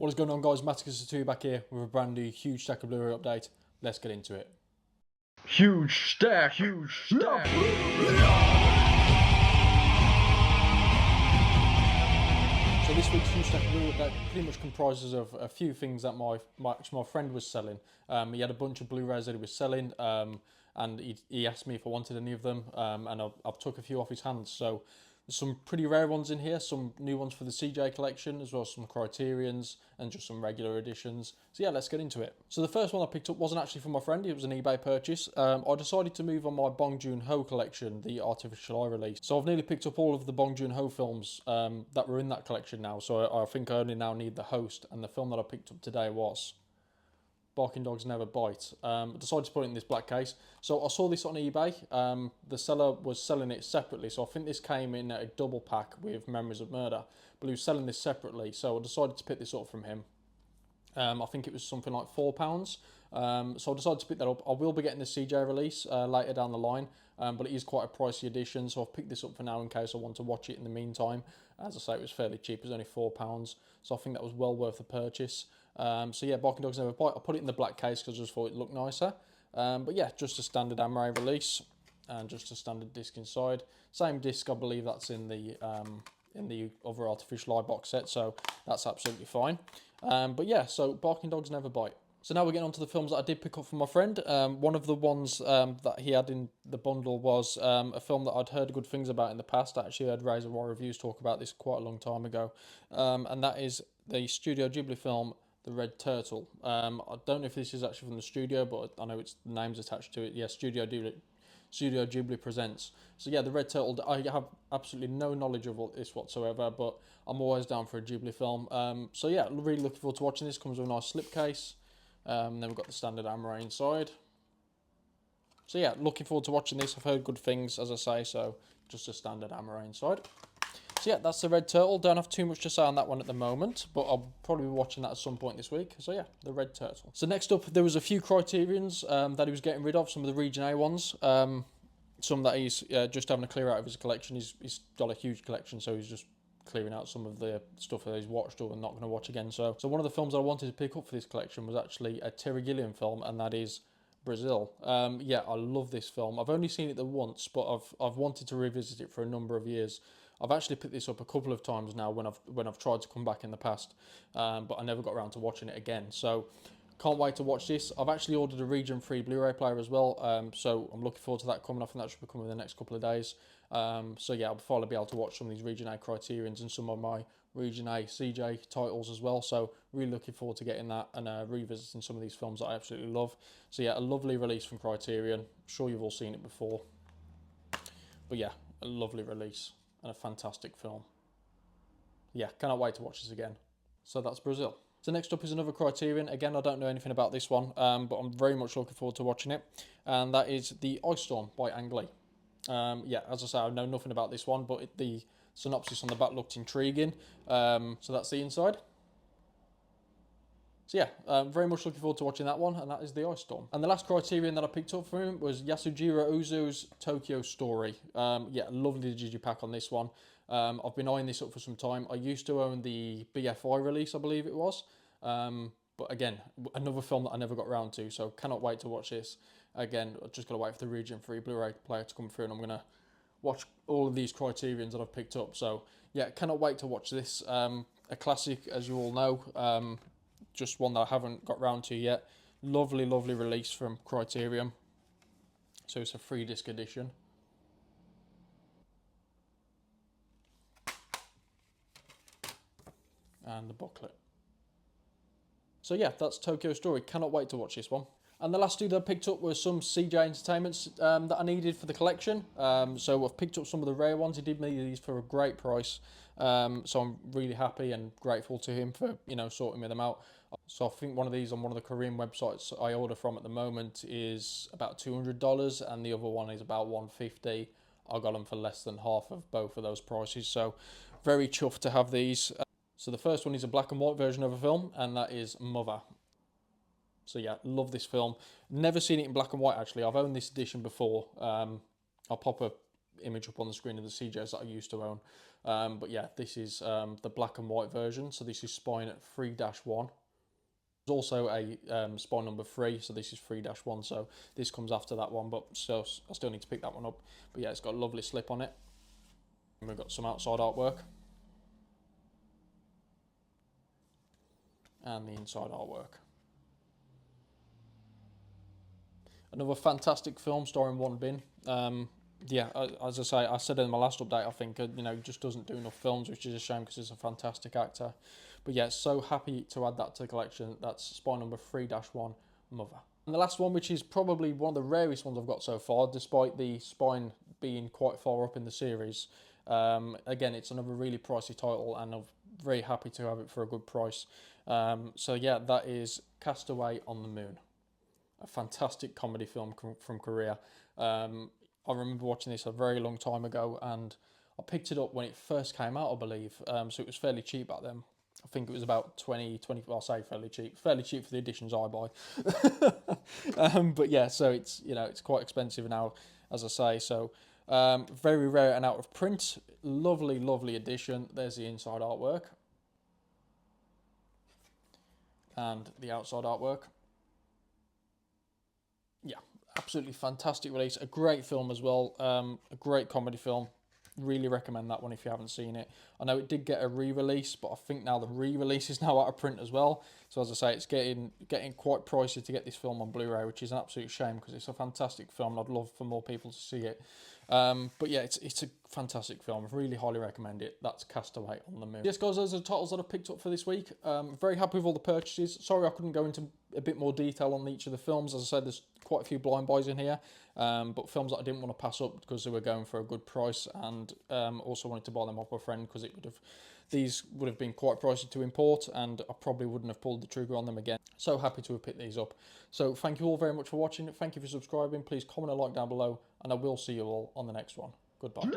What is going on, guys? Maticus2 back here with a brand new huge stack of Blu-ray update. Let's get into it. Huge stack, huge stack. So this week's huge stack of Blu-ray update pretty much comprises of a few things that my friend was selling. He had a bunch of Blu-rays that he was selling, and he asked me if I wanted any of them, and I've took a few off his hands. So there's some pretty rare ones in here, some new ones for the CJ collection, as well as some Criterions and just some regular editions. So yeah, let's get into it. So the first one I picked up wasn't actually from my friend, it was an eBay purchase. I decided to move on my Bong Joon-ho collection, the Artificial Eye release. So I've nearly picked up all of the Bong Joon-ho films that were in that collection now, so I think I only now need The Host, and the film that I picked up today was Barking Dogs Never Bite. I decided to put it in this black case. So I saw this on eBay. The seller was selling it separately, so I think this came in a double pack with Memories of Murder, but he was selling this separately, so I decided to pick this up from him. I think it was something like £4. So I decided to pick that up. I will be getting the CJ release later down the line, but it is quite a pricey edition, so I've picked this up for now in case I want to watch it in the meantime. As I say, it was fairly cheap, it was only £4, so I think that was well worth the purchase. So yeah, Barking Dogs Never Bite. I put it in the black case because I just thought it looked nicer. But yeah, just a standard Amray release and just a standard disc inside. Same disc, I believe that's in the other Artificial Eye box set, so that's absolutely fine. But yeah, so Barking Dogs Never Bite. So now we're getting on to the films that I did pick up from my friend. One of the ones that he had in the bundle was a film that I'd heard good things about in the past. I actually heard Razor Wire Reviews talk about this quite a long time ago. And that is the Studio Ghibli film, The Red Turtle. I don't know if this is actually from the studio, but I know it's the name's attached to it. Yeah, Studio Ghibli presents. So yeah, The Red Turtle, I have absolutely no knowledge of this whatsoever, but I'm always down for a Ghibli film. So yeah, really looking forward to watching this. Comes with a nice slipcase. Then we've got the standard Amray inside. So yeah, looking forward to watching this. I've heard good things, as I say, so just a standard Amray inside. So yeah, that's The Red Turtle. Don't have too much to say on that one at the moment, but I'll probably be watching that at some point this week. So yeah, The Red Turtle. So next up, there was a few Criterions that he was getting rid of, some of the Region A ones. Some that he's just having a clear out of his collection. He's got a huge collection, so he's just clearing out some of the stuff that he's watched or not going to watch again. So one of the films I wanted to pick up for this collection was actually a Terry Gilliam film, and that is Brazil. Yeah, I love this film. I've only seen it the once, but I've wanted to revisit it for a number of years. I've actually picked this up a couple of times now when I've tried to come back in the past, but I never got around to watching it again. So can't wait to watch this. I've actually ordered a Region 3 Blu-ray player as well, so I'm looking forward to that coming. I think that should be coming in the next couple of days. So yeah, I'll probably be able to watch some of these Region A Criterions and some of my Region A CJ titles as well. So really looking forward to getting that and revisiting some of these films that I absolutely love. So yeah, a lovely release from Criterion. I'm sure you've all seen it before. But yeah, a lovely release and a fantastic film. Yeah, cannot wait to watch this again. So that's Brazil. So next up is another Criterion. Again, I don't know anything about this one, but I'm very much looking forward to watching it. And that is The Ice Storm by Ang Lee. Yeah, as I say, I know nothing about this one, but the synopsis on the back looked intriguing. So that's the inside. So yeah, very much looking forward to watching that one, and that is The Ice Storm. And the last Criterion that I picked up from him was Yasujiro Uzu's Tokyo Story. Yeah, lovely digipack on this one. I've been eyeing this up for some time. I used to own the BFI release, I believe it was. But again, another film that I never got around to, so cannot wait to watch this. Again, I've just got to wait for the Region 3 Blu-ray player to come through, and I'm going to watch all of these Criterions that I've picked up. So yeah, cannot wait to watch this. A classic, as you all know. Just one that I haven't got round to yet. Lovely, lovely release from Criterion. So it's a 3-disc edition. And the booklet. So yeah, that's Tokyo Story. Cannot wait to watch this one. And the last two that I picked up were some CJ Entertainments that I needed for the collection. So I've picked up some of the rare ones. He did me these for a great price. So I'm really happy and grateful to him for, sorting me them out. So I think one of these on one of the Korean websites I order from at the moment is about $200, and the other one is about $150. I got them for less than half of both of those prices. So very chuffed to have these. So the first one is a black and white version of a film, and that is Mother. So yeah, love this film. Never seen it in black and white, actually. I've owned this edition before. I'll pop a image up on the screen of the CJs that I used to own. But yeah, this is the black and white version. So this is spine at 3-1. There's also a spine number 3, so this is 3-1. So this comes after that one, but so I still need to pick that one up. But yeah, it's got a lovely slip on it. And we've got some outside artwork. And the inside artwork. Another fantastic film starring One Bin. Yeah, as I say, I said in my last update, I think, you know, just doesn't do enough films, which is a shame because he's a fantastic actor. But yeah, so happy to add that to the collection. That's spine number 3-1, Mother. And the last one, which is probably one of the rarest ones I've got so far, despite the spine being quite far up in the series. Again, it's another really pricey title, and I'm very happy to have it for a good price. So yeah, that is Castaway on the Moon. A fantastic comedy film from Korea. I remember watching this a very long time ago, and I picked it up when it first came out, I believe. So it was fairly cheap back then. I think it was about 20, well, I'll say fairly cheap for the editions I buy. But yeah, so it's, you know, it's quite expensive now, as I say. So very rare and out of print. Lovely, lovely edition. There's the inside artwork and the outside artwork. Yeah, absolutely fantastic release. A great film as well. A great comedy film. Really recommend that one if you haven't seen it. I know it did get a re-release, but I think now the re-release is now out of print as well. So as I say, it's getting quite pricey to get this film on Blu-ray, which is an absolute shame because it's a fantastic film and I'd love for more people to see it. But yeah, it's a fantastic film. I really highly recommend it. That's Castaway on the Moon. Yes, guys, those are the titles that I've picked up for this week. Very happy with all the purchases. Sorry I couldn't go into a bit more detail on each of the films. As I said, there's quite a few blind buys in here, but films that I didn't want to pass up because they were going for a good price, and also wanted to buy them off a friend because these would have been quite pricey to import, and I probably wouldn't have pulled the trigger on them again. So happy to have picked these up. So thank you all very much for watching. Thank you for subscribing. Please comment and like down below, and I will see you all on the next one. Goodbye.